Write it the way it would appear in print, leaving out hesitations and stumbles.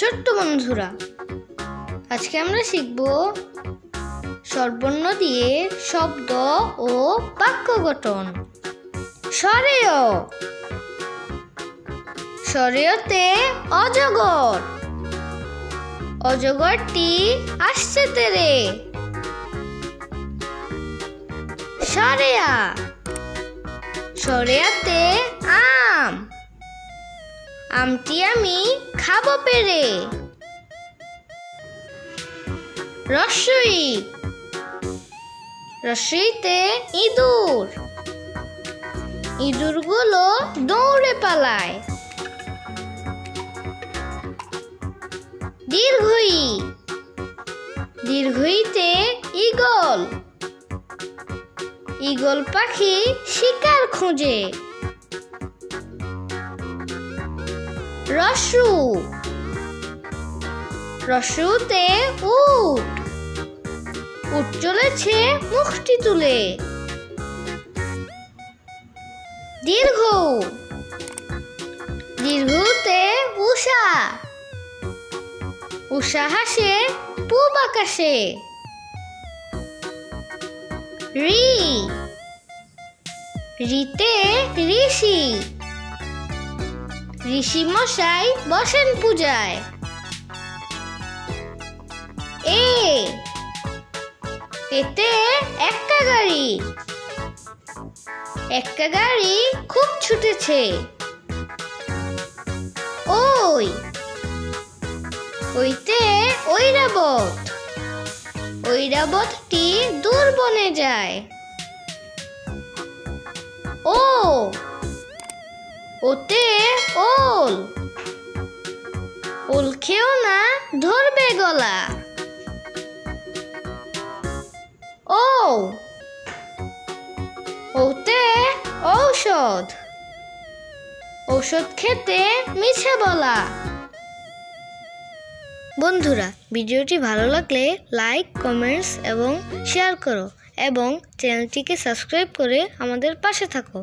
ছোট্ট বন্ধুরা, আজকে আমরা শিখব স্বরবর্ণ দিয়ে শব্দ ও বাক্য গঠন। সরেয়, সরেয়তে অজগর, অজগরটি আসছে তেরে। সরেয়া, সরেয়াতে আম, আমটি আমি খাবো পেরে। রস্বই, রস্বইতে ইঁদুর, ইঁদুরগুলো দৌড়ে পালায়। দীর্ঘই, দীর্ঘইতে ঈগল, ঈগল পাখি শিকার খুঁজে। রস্যু, রস্যুতে উট, উট চলেছে মুখটি তুলে। দীর্ঘ, দীর্ঘতে উষা, উষা হাসে পূব আকাশে। ঋ, ঋতে ঋষি, ঋষি মশাই বসেন পূজায়। এ, এতে এক্কা গাড়ি, এক্কা গাড়ি খুব ছুটেছে। ওই, ওইতে ঐরাবত, ঐরাবতটি দূর বনে যায়। ও, ওতে ওল, ওল খেও না ধরবে গলা। ও, ওতে ঔষধ, ঔষধ খেতে মিছে বলা। বন্ধুরা, ভিডিওটি ভালো লাগলে লাইক, কমেন্টস এবং শেয়ার করো এবং চ্যানেলটিকে সাবস্ক্রাইব করে আমাদের পাশে থাকো।